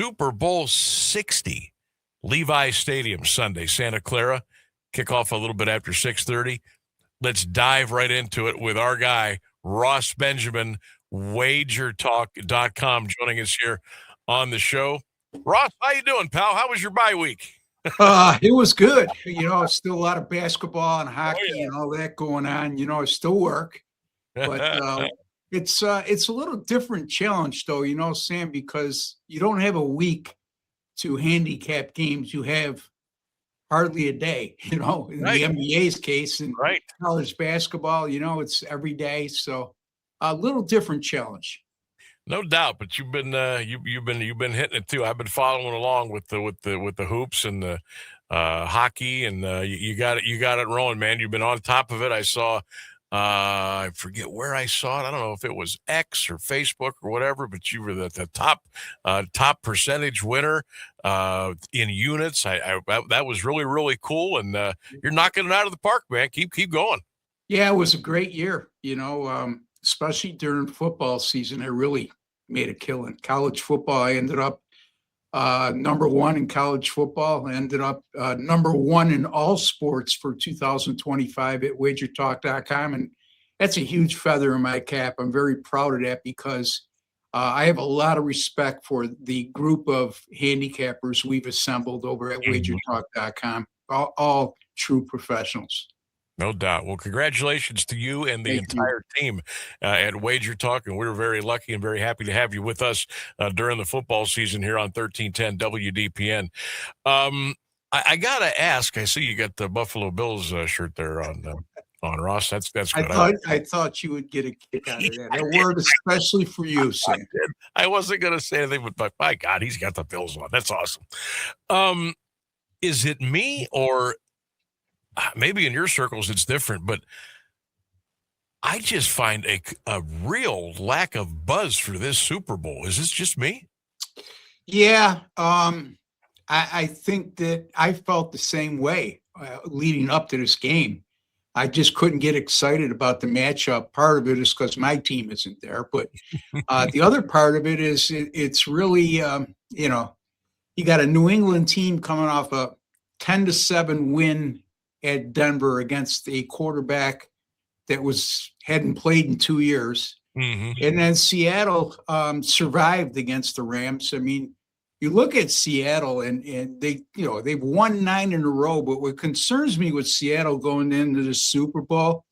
Super Bowl 60, Levi Stadium, Sunday, Santa Clara. Kickoff a little bit after 6:30. Let's dive right into it with our guy, Ross Benjamin, wagertalk.com, joining us here on the show. Ross, how you doing, pal? How was your bye week? It was good. Still a lot of basketball and hockey and all that going on. I still work, but it's a little different challenge, though. Sam, because you don't have a week to handicap games. You have hardly a day. In Right. the NBA's case and Right. college basketball, it's every day. So a little different challenge. No doubt, but you've been you've been hitting it too. I've been following along with the hoops and the hockey, and you got it rolling, man. You've been on top of it. I saw I forget where I saw it. I don't know if it was X or Facebook or whatever, but you were the top percentage winner in units. That was really cool, and you're knocking it out of the park, man. Keep going. Yeah, it was a great year. Especially during football season, I really made a killing. College football, I ended up number one in college football. I ended up number one in all sports for 2025 at wagertalk.com. And that's a huge feather in my cap. I'm very proud of that because I have a lot of respect for the group of handicappers we've assembled over at wagertalk.com, all true professionals. No doubt. Well, congratulations to you and the entire team at Wager Talk, and we're very lucky and very happy to have you with us during the football season here on 1310 WDPN. I gotta ask. I see you got the Buffalo Bills shirt there on Ross. That's good. I thought you would get a kick out of that. A word especially for you, Sam. I wasn't gonna say anything, but my God, he's got the Bills on. That's awesome. Is it me or? Maybe in your circles it's different, but I just find a real lack of buzz for this Super Bowl. Is this just me? Yeah, I think that I felt the same way leading up to this game. I just couldn't get excited about the matchup. Part of it is because my team isn't there, but the other part of it is it's really, you got a New England team coming off a 10-7 win at Denver against a quarterback that hadn't played in 2 years. Mm-hmm. And then Seattle survived against the Rams. I mean, you look at Seattle and they, they've won 9 in a row, but what concerns me with Seattle going into the Super Bowl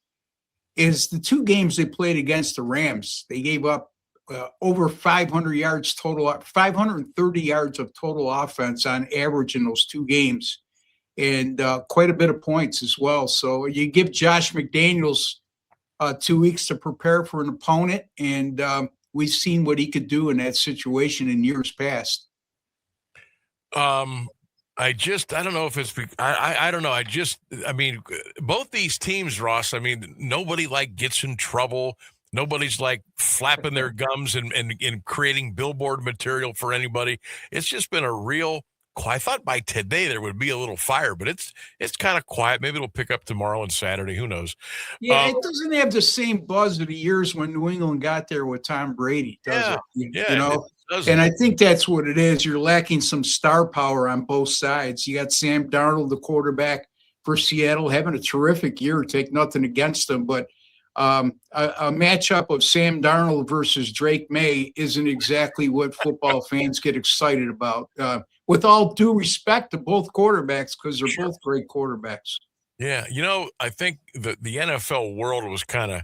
is the 2 games they played against the Rams. They gave up over 500 yards total, 530 yards of total offense on average in those 2 games. And quite a bit of points as well. So you give Josh McDaniels 2 weeks to prepare for an opponent, and we've seen what he could do in that situation in years past. I don't know if it's, I don't know. I mean, both these teams, Ross, I mean, nobody gets in trouble. Nobody's flapping their gums and creating billboard material for anybody. It's just been a real, I thought by today there would be a little fire, but it's kind of quiet. Maybe it'll pick up tomorrow and Saturday. Who knows? Yeah, it doesn't have the same buzz of the years when New England got there with Tom Brady, does it? And I think that's what it is. You're lacking some star power on both sides. You got Sam Darnold, the quarterback for Seattle, having a terrific year. Take nothing against him, but a matchup of Sam Darnold versus Drake May isn't exactly what football fans get excited about. With all due respect to both quarterbacks, because they're both great quarterbacks. Yeah, I think the NFL world was kind of,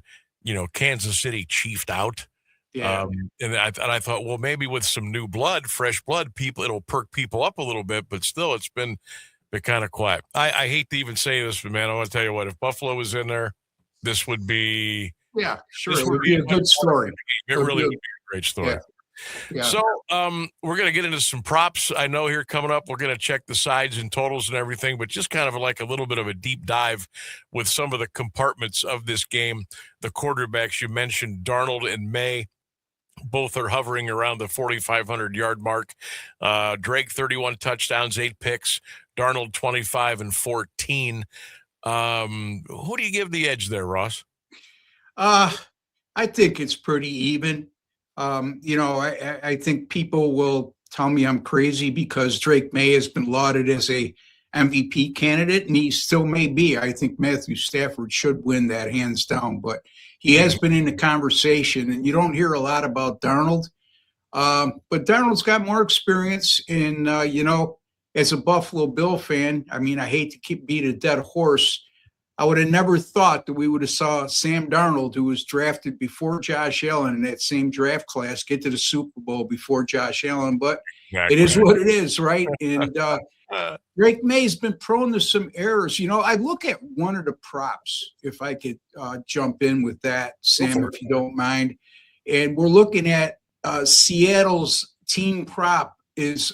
Kansas City chiefed out. Yeah. And I thought, well, maybe with some new blood, fresh blood, it'll perk people up a little bit, but still it's been kind of quiet. I hate to even say this, but man, I want to tell you what, if Buffalo was in there, this would be it would be a good story. It really would be a great story. Yeah. Yeah. So we're going to get into some props. I know here coming up, we're going to check the sides and totals and everything, but just kind of like a little bit of a deep dive with some of the compartments of this game. The quarterbacks you mentioned, Darnold and May, both are hovering around the 4,500-yard mark. Drake, 31 touchdowns, 8 picks. Darnold, 25 and 14. Who do you give the edge there, Ross? I think it's pretty even. I think people will tell me I'm crazy because Drake May has been lauded as a MVP candidate, and he still may be. I think Matthew Stafford should win that hands down, but he has been in the conversation, and you don't hear a lot about Darnold. But Darnold's got more experience in, as a Buffalo Bill fan, I mean, I hate to beat a dead horse. I would have never thought that we would have saw Sam Darnold, who was drafted before Josh Allen in that same draft class, get to the Super Bowl before Josh Allen. But it is what it is, right? And Drake May's been prone to some errors. I look at one of the props, if I could jump in with that, Sam, if you don't mind. And we're looking at Seattle's team prop is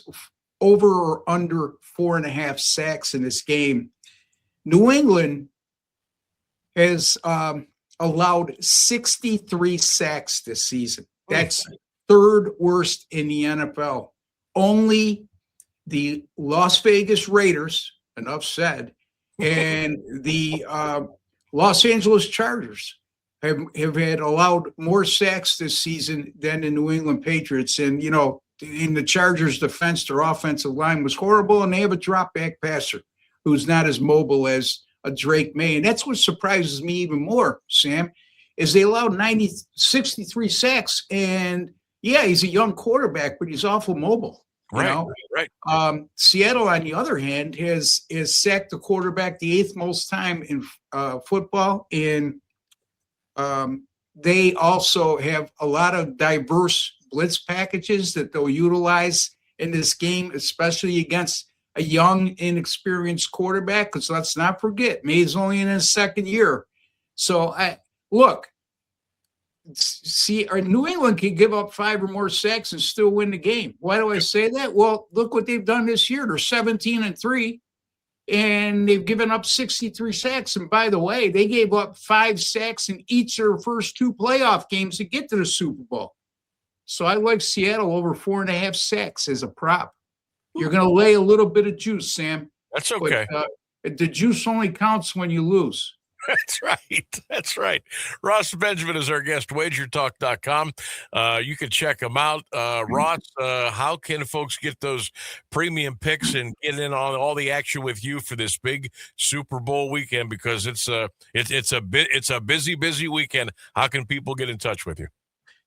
over or under 4.5 sacks in this game. New England has allowed 63 sacks this season. That's third worst in the NFL. Only the Las Vegas Raiders, enough said, and the Los Angeles Chargers have had allowed more sacks this season than the New England Patriots. And, in the Chargers' defense, their offensive line was horrible, and they have a drop-back passer who's not as mobile as a Drake May. And that's what surprises me even more, Sam, is they allowed 63 sacks. And, yeah, he's a young quarterback, but he's awful mobile. Right. Seattle, on the other hand, has sacked the quarterback the 8th most time in football. And they also have a lot of diverse blitz packages that they'll utilize in this game, especially against a young, inexperienced quarterback, because let's not forget, May's only in his second year. So, New England can give up 5 or more sacks and still win the game. Why do I say that? Well, look what they've done this year. They're 17-3, and they've given up 63 sacks. And by the way, they gave up 5 sacks in each of their first 2 playoff games to get to the Super Bowl. So I like Seattle over 4.5 sacks as a prop. You're going to lay a little bit of juice, Sam. That's okay. But, the juice only counts when you lose. That's right. That's right. Ross Benjamin is our guest, wagertalk.com. You can check him out. Ross, how can folks get those premium picks and get in on all the action with you for this big Super Bowl weekend? Because it's a busy weekend. How can people get in touch with you?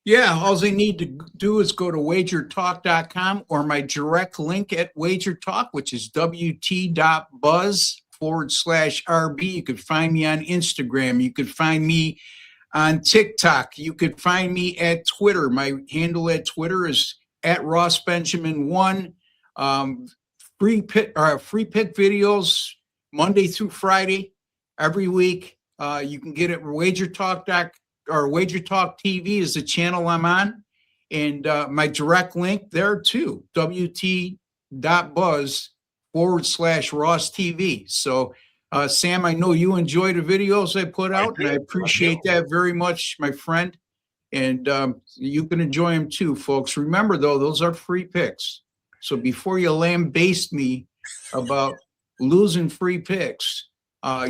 Yeah, all they need to do is go to wagertalk.com or my direct link at wagertalk, which is wt.buzz/RB. You could find me on Instagram. You could find me on TikTok. You could find me at Twitter. My handle at Twitter is at RossBenjamin1. Free pick videos Monday through Friday every week. You can get it at wagertalk.com. Or Wager Talk TV is the channel I'm on, and my direct link there too, wt.buzz/Ross TV. So, Sam, I know you enjoy the videos I put out, and I appreciate that very much, my friend. And you can enjoy them too, folks. Remember, though, those are free picks. So before you lambaste me about losing free picks,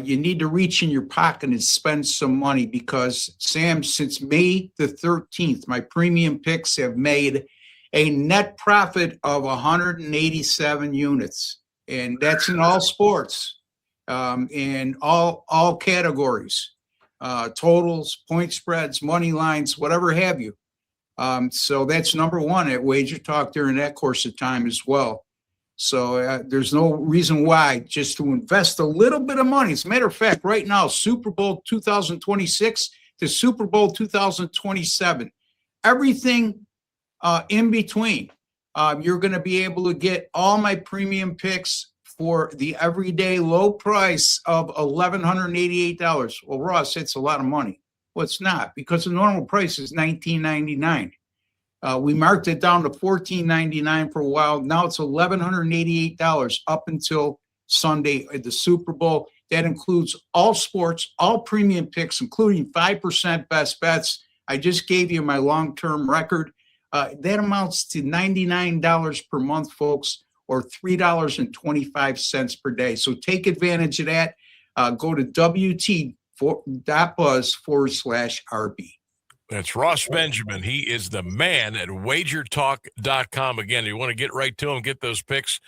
you need to reach in your pocket and spend some money because, Sam, since May the 13th, my premium picks have made a net profit of 187 units. And that's in all sports, in all categories, totals, point spreads, money lines, whatever have you. So that's number one at Wager Talk during that course of time as well. So there's no reason why just to invest a little bit of money. As a matter of fact, right now, Super Bowl 2026 to Super Bowl 2027, everything in between, you're going to be able to get all my premium picks for the everyday low price of $1,188. Well, Ross, that's a lot of money. Well, it's not, because the normal price is $19.99. We marked it down to $14.99 for a while. Now it's $1,188 up until Sunday at the Super Bowl. That includes all sports, all premium picks, including 5% best bets. I just gave you my long-term record. That amounts to $99 per month, folks, or $3.25 per day. So take advantage of that. Go to wt.buzz/RB. That's Ross Benjamin. He is the man at wagertalk.com. Again, you want to get right to him, get those picks,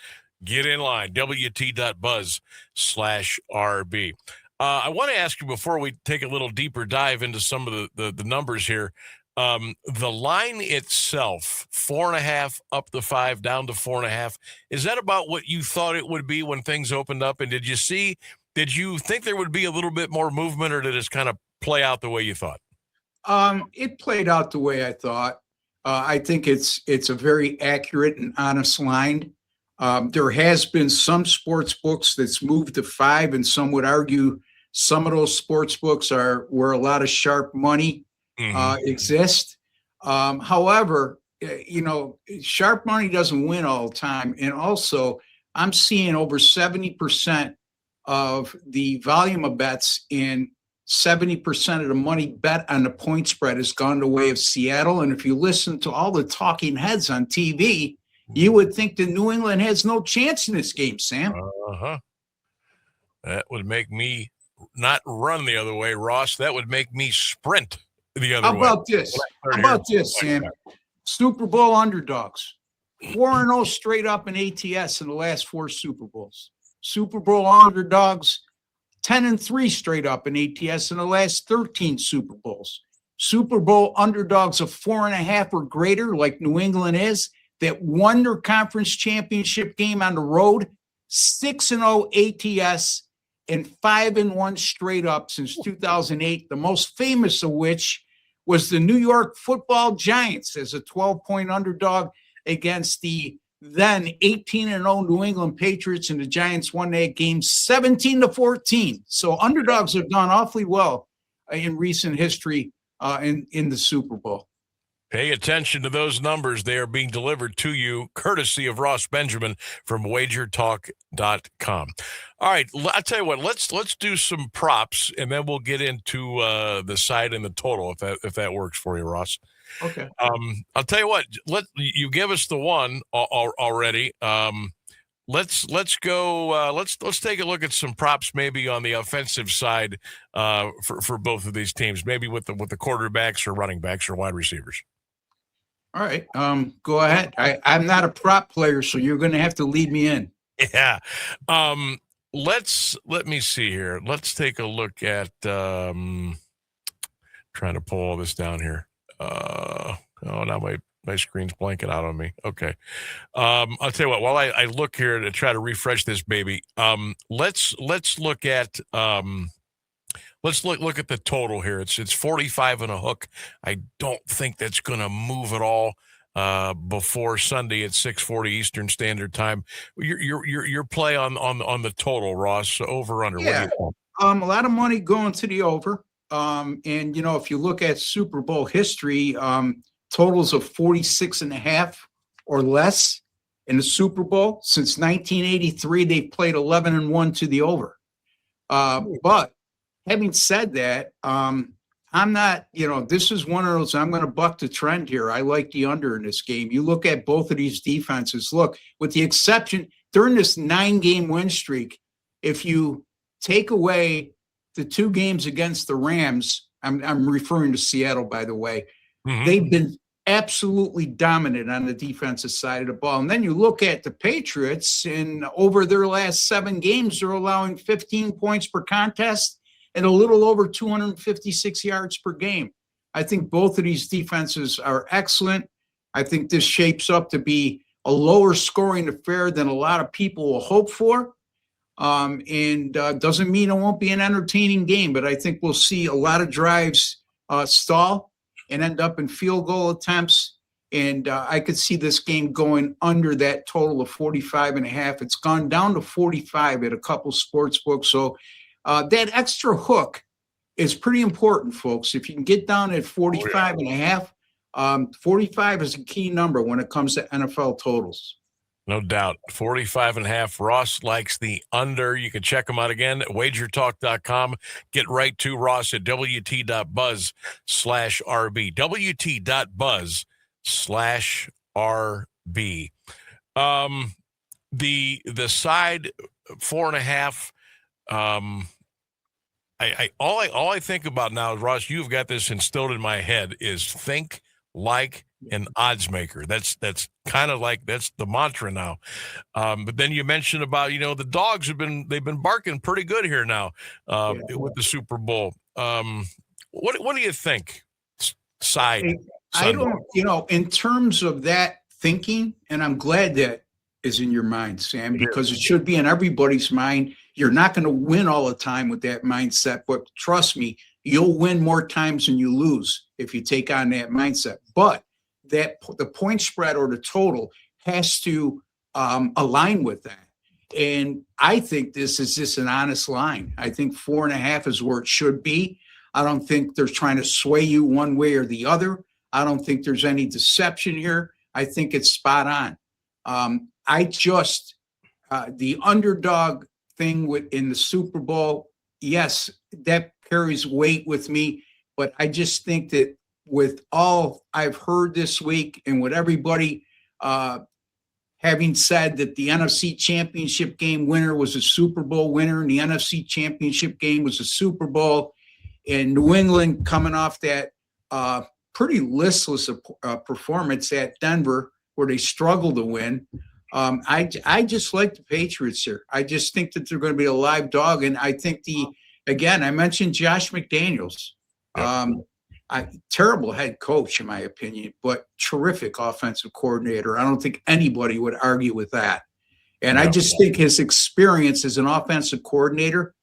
get in line, wt.buzz/RB. I want to ask you before we take a little deeper dive into some of the numbers here. The line itself, 4.5 up to 5, down to 4.5. Is that about what you thought it would be when things opened up? And did you think there would be a little bit more movement, or did it kind of play out the way you thought? It played out the way I thought. I think it's a very accurate and honest line. There has been some sports books that's moved to 5, and some would argue some of those sports books are where a lot of sharp money exist. However, sharp money doesn't win all the time. And also, I'm seeing over 70% of the volume of bets in 70% of the money bet on the point spread has gone the way of Seattle. And if you listen to all the talking heads on TV, you would think that New England has no chance in this game, Sam. That would make me not run the other way, Ross. That would make me sprint the other way. How about this, Sam? Super Bowl underdogs. 4-0 straight up in ATS in the last 4 Super Bowls. Super Bowl underdogs, 10-3 straight up in ATS in the last 13 Super Bowls. Super Bowl underdogs of 4.5 or greater, like New England is, that won their conference championship game on the road, 6-0 ATS and 5-1 straight up since 2008, the most famous of which was the New York Football Giants as a 12-point underdog against the then 18-0 New England Patriots, and the Giants won that game 17-14. So underdogs have done awfully well in recent history in the Super Bowl. Pay attention to those numbers. They are being delivered to you courtesy of Ross Benjamin from wagertalk.com. All right, I'll tell you what, let's do some props, and then we'll get into the side and the total, if that works for you, Ross. Okay. I'll tell you what, you give us the one already. Let's go. Let's take a look at some props, maybe on the offensive side for both of these teams, maybe with the quarterbacks or running backs or wide receivers. All right. Go ahead. I'm not a prop player, so you're going to have to lead me in. Yeah. Let me see here. Let's take a look at trying to pull all this down here. Now my screen's blanking out on me. Okay. I'll tell you what, while I look here to try to refresh this baby, let's look at let's look at the total here. It's 45 and a hook. I don't think that's going to move at all before Sunday at 6:40 Eastern Standard Time. Your play on the total, Ross, over under. Yeah. A lot of money going to the over. And if you look at Super Bowl history, totals of 46.5 or less in the Super Bowl since 1983, they've played 11-1 to the over. But having said that, I'm not, this is one of those, I'm going to buck the trend here. I like the under in this game. You look at both of these defenses. Look, with the exception, during this 9-game win streak, if you take away the 2 games against the Rams, I'm referring to Seattle, by the way, they've been absolutely dominant on the defensive side of the ball. And then you look at the Patriots, and over their last 7 games, they're allowing 15 points per contest and a little over 256 yards per game. I think both of these defenses are excellent. I think this shapes up to be a lower scoring affair than a lot of people will hope for. And doesn't mean it won't be an entertaining game, but I think we'll see a lot of drives stall and end up in field goal attempts. And I could see this game going under that total of 45.5. It's gone down to 45 at a couple sports books. So that extra hook is pretty important, folks. If you can get down at 45.5, 45 is a key number when it comes to NFL totals. No doubt. 45.5. Ross likes the under. You can check him out again at wagertalk.com. Get right to Ross at wt.buzz/RB. wt.buzz/RB. The side 4.5. All I think about now, Ross, you've got this instilled in my head, is think like an odds maker. That's kind of like, that's the mantra now. But then you mentioned about, the dogs they've been barking pretty good here now with the Super Bowl. What do you think? Side I Sunday. don't, in terms of that thinking, and I'm glad that is in your mind, Sam, because it should be in everybody's mind. You're not going to win all the time with that mindset, but trust me, you'll win more times than you lose if you take on that mindset. But the point spread or the total has to align with that. And I think this is just an honest line. I think 4.5 is where it should be. I don't think they're trying to sway you one way or the other. I don't think there's any deception here. I think it's spot on. The underdog thing in the Super Bowl, yes, that carries weight with me. But I just think that with all I've heard this week and with everybody having said that the NFC Championship game winner was a Super Bowl winner and the NFC Championship game was a Super Bowl, and New England coming off that pretty listless performance at Denver where they struggled to win. I just like the Patriots here. I just think that they're going to be a live dog. And I think I mentioned Josh McDaniels. Terrible head coach, in my opinion, but terrific offensive coordinator. I don't think anybody would argue with that. And I just think his experience as an offensive coordinator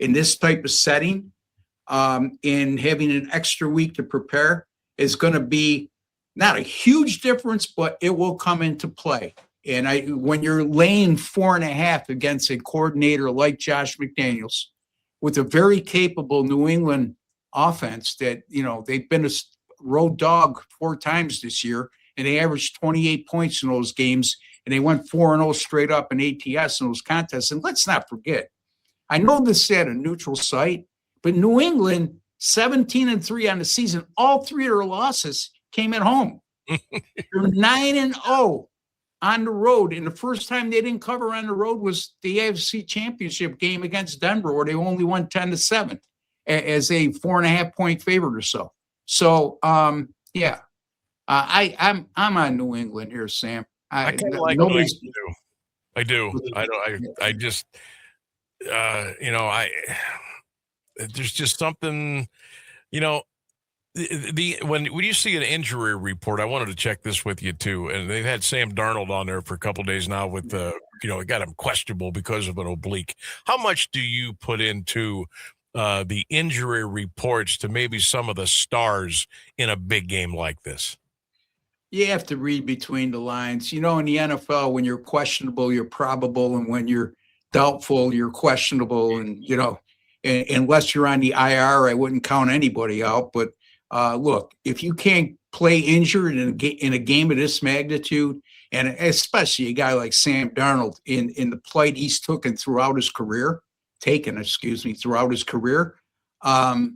in this type of setting, in having an extra week to prepare, is going to be not a huge difference, but it will come into play. And when you're laying 4.5 against a coordinator like Josh McDaniels with a very capable New England offense that, they've been a road dog 4 times this year, and they averaged 28 points in those games, and they went 4-0 straight up in ATS in those contests. And let's not forget, I know this is at a neutral site, but New England, 17-3 on the season, all 3 of their losses came at home. They're 9-0 on the road. And the first time they didn't cover on the road was the AFC Championship game against Denver, where they only won 10-7 as a 4.5-point favorite or so. So, I'm on New England here, Sam. I kind of like nobody's. I do. I just, there's just something, when you see an injury report, I wanted to check this with you too. And they've had Sam Darnold on there for a couple of days now with it got him questionable because of an oblique. How much do you put into the injury reports to maybe some of the stars in a big game like this? You have to read between the lines. In the NFL, when you're questionable, you're probable, and when you're doubtful, you're questionable. And unless you're on the IR, I wouldn't count anybody out. But look, if you can't play injured in a game of this magnitude, and especially a guy like Sam Darnold in the plight he's taken throughout his career, I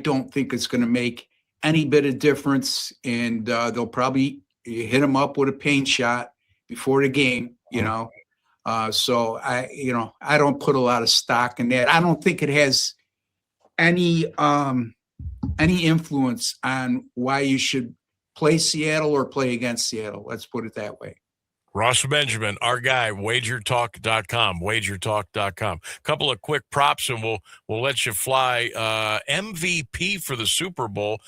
don't think it's going to make any bit of difference. And they'll probably hit him up with a pain shot before the game, So I don't put a lot of stock in that. I don't think it has any influence on why you should play Seattle or play against Seattle. Let's put it that way. Ross Benjamin, our guy, wagertalk.com. Couple of quick props and we'll let you fly. MVP for the Super Bowl.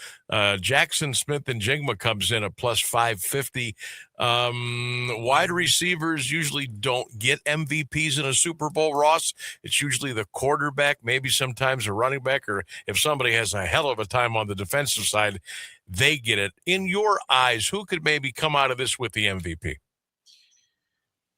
Jackson Smith and Jigma comes in at plus 550. Wide receivers usually don't get MVPs in a Super Bowl, Ross. It's usually the quarterback, maybe sometimes a running back, or if somebody has a hell of a time on the defensive side, they get it. In your eyes, who could maybe come out of this with the MVP?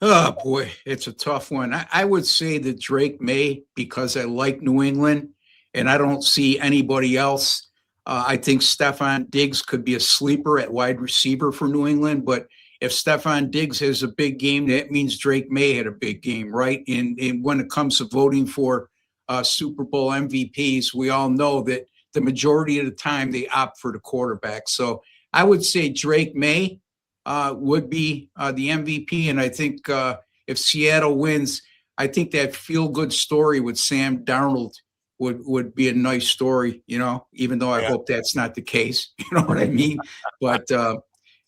Oh, boy, it's a tough one. I would say that Drake May, because I like New England and I don't see anybody else. I think Stephon Diggs could be a sleeper at wide receiver for New England. But if Stephon Diggs has a big game, that means Drake May had a big game, right? And when it comes to voting for Super Bowl MVPs, we all know that the majority of the time they opt for the quarterback. So I would say Drake May would be the MVP. And I think if Seattle wins, I think that feel-good story with Sam Darnold would be a nice story, even though I hope that's not the case. You know what I mean? But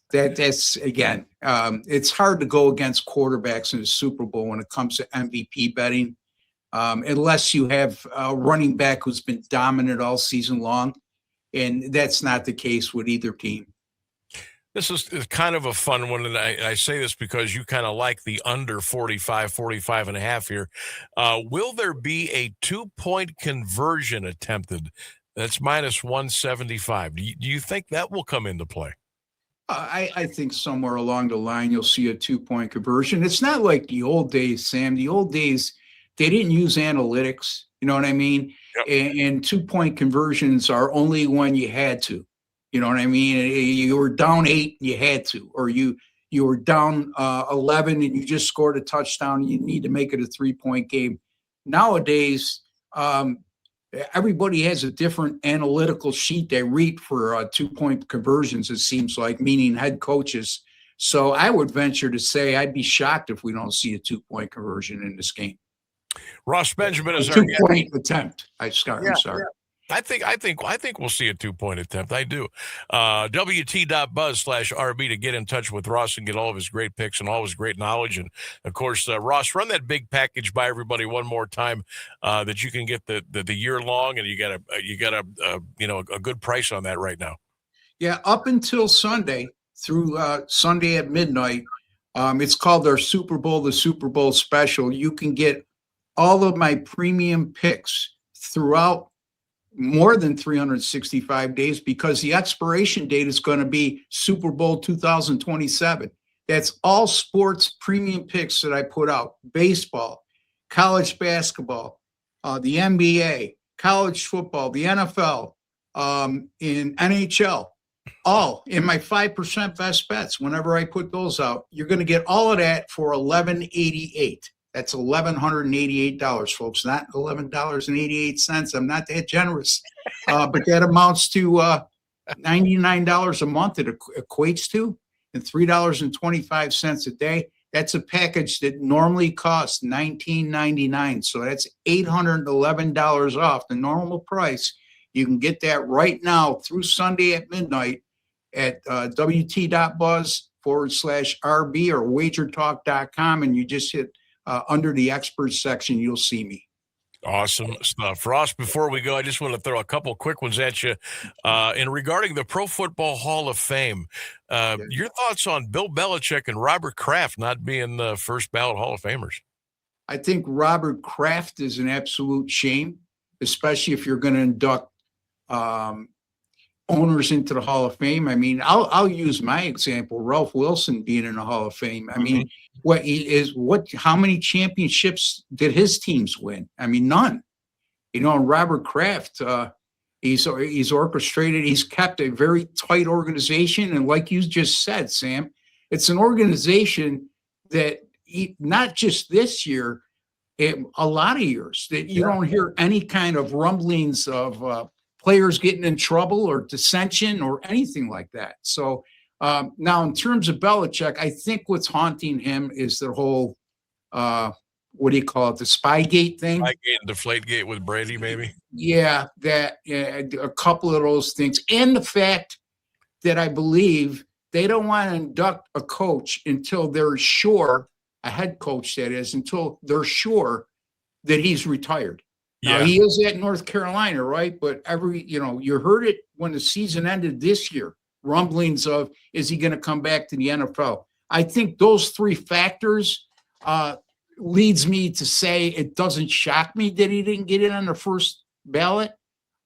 that's again, it's hard to go against quarterbacks in the Super Bowl when it comes to MVP betting, unless you have a running back who's been dominant all season long, and that's not the case with either team. This is kind of a fun one, and I say this because you kind of like the under 45 and a half here. Will there be a 2-point conversion attempted? That's minus 175. Do you think that will come into play? I think somewhere along the line you'll see a 2-point conversion. It's not like the old days, Sam. The old days, they didn't use analytics. You know what I mean? Yep. And 2-point conversions are only when you had to. You know what I mean? You were down 8, you had to, or you were down 11 and you just scored a touchdown. You need to make it a 3-point game. Nowadays, everybody has a different analytical sheet they read for 2-point conversions, it seems like, meaning head coaches. So I would venture to say I'd be shocked if we don't see a 2-point conversion in this game. Ross Benjamin is a 2-point attempt. I'm sorry. Yeah. I think we'll see a 2-point attempt. I do. WT.buzz/RB to get in touch with Ross and get all of his great picks and all of his great knowledge. And of course, Ross, run that big package by everybody one more time, that you can get the year long, and you got a good price on that right now. Yeah, up until Sunday through Sunday at midnight, it's called our the Super Bowl special. You can get all of my premium picks throughout more than 365 days, because the expiration date is going to be Super Bowl 2027. That's all sports premium picks that I put out: baseball, college basketball, the NBA, college football, the NFL, in NHL, all in my 5% best bets. Whenever I put those out, you're going to get all of that for $11.88. That's $1,188, folks, not $11.88. I'm not that generous, but that amounts to $99 a month. It equates to, and $3.25 a day. That's a package that normally costs $19.99. So that's $811 off the normal price. You can get that right now through Sunday at midnight at wt.buzz/RB or wagertalk.com, and you just hit under the experts section, you'll see me. Awesome stuff. Ross, before we go, I just want to throw a couple quick ones at you. In regarding the Pro Football Hall of Fame, your thoughts on Bill Belichick and Robert Kraft not being the first ballot Hall of Famers? I think Robert Kraft is an absolute shame, especially if you're going to induct owners into the Hall of Fame. I mean, I'll use my example, Ralph Wilson being in the Hall of Fame. I mean, how many championships did his teams win? I mean, none. And Robert Kraft, he's orchestrated, he's kept a very tight organization. And like you just said, Sam, it's an organization that not just this year, a lot of years that you don't hear any kind of rumblings of players getting in trouble or dissension or anything like that. So now in terms of Belichick, I think what's haunting him is the whole, what do you call it? The Spygate thing. Spygate and Deflategate with Brady, maybe. Yeah, a couple of those things. And the fact that I believe they don't want to induct a coach until they're sure, a head coach that is, until they're sure that he's retired. Now, he is at North Carolina, right? But you heard it when the season ended this year, rumblings of, is he going to come back to the NFL? I think those three factors leads me to say it doesn't shock me that he didn't get in on the first ballot.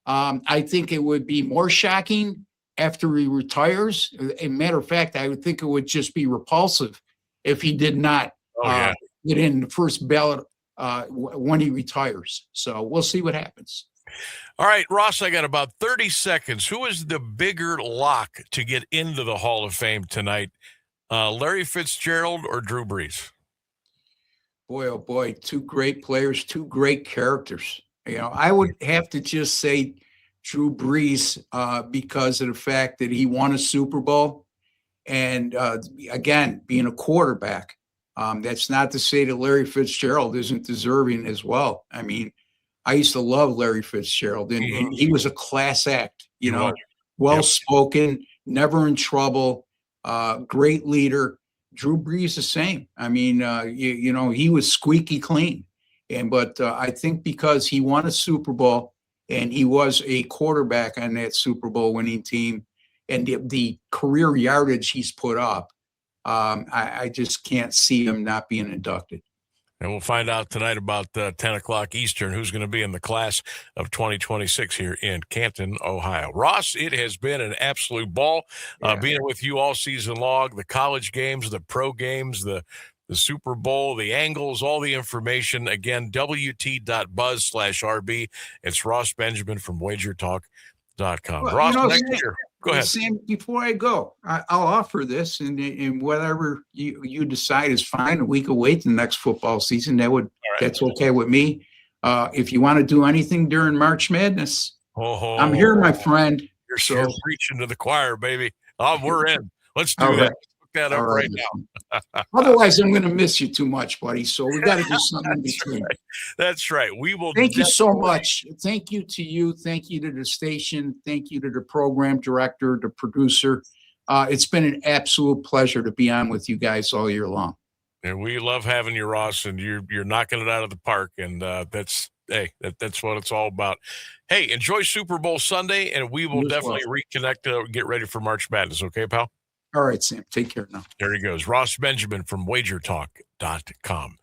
I think it would be more shocking after he retires. As a matter of fact, I would think it would just be repulsive if he did not get in the first ballot when he retires. So we'll see what happens. All right, Ross, I got about 30 seconds. Who is the bigger lock to get into the Hall of Fame tonight? Larry Fitzgerald or Drew Brees? Boy, oh boy, two great players, two great characters. I would have to just say Drew Brees because of the fact that he won a Super Bowl. And again, being a quarterback, That's not to say that Larry Fitzgerald isn't deserving as well. I mean, I used to love Larry Fitzgerald, and he was a class act, He was. well spoken, never in trouble, great leader. Drew Brees the same. I mean, he was squeaky clean, but I think because he won a Super Bowl and he was a quarterback on that Super Bowl winning team, and the career yardage he's put up, I just can't see him not being inducted. And we'll find out tonight about 10 o'clock Eastern who's going to be in the class of 2026 here in Canton, Ohio. Ross, it has been an absolute ball being with you all season long. The college games, the pro games, the Super Bowl, the angles, all the information. Again, wt.buzz/RB. It's Ross Benjamin from wagertalk.com. Well, Ross, next year. Go ahead. Sam, before I go, I'll offer this, and whatever you decide is fine. We could wait the next football season. That's okay with me. If you want to do anything during March Madness, I'm here, my friend. You're preaching to the choir, baby. We're in. Let's do that. Right. Look that up right now. Otherwise, I'm going to miss you too much, buddy. So we got to do something in between. That's right. We will. Thank you so much. Thank you to you. Thank you to the station. Thank you to the program director, the producer. It's been an absolute pleasure to be on with you guys all year long. And we love having you, Ross, and you're knocking it out of the park. And that's what it's all about. Hey, enjoy Super Bowl Sunday, and we will definitely reconnect, get ready for March Madness. Okay, pal? All right, Sam. Take care now. There he goes. Ross Benjamin from wagertalk.com.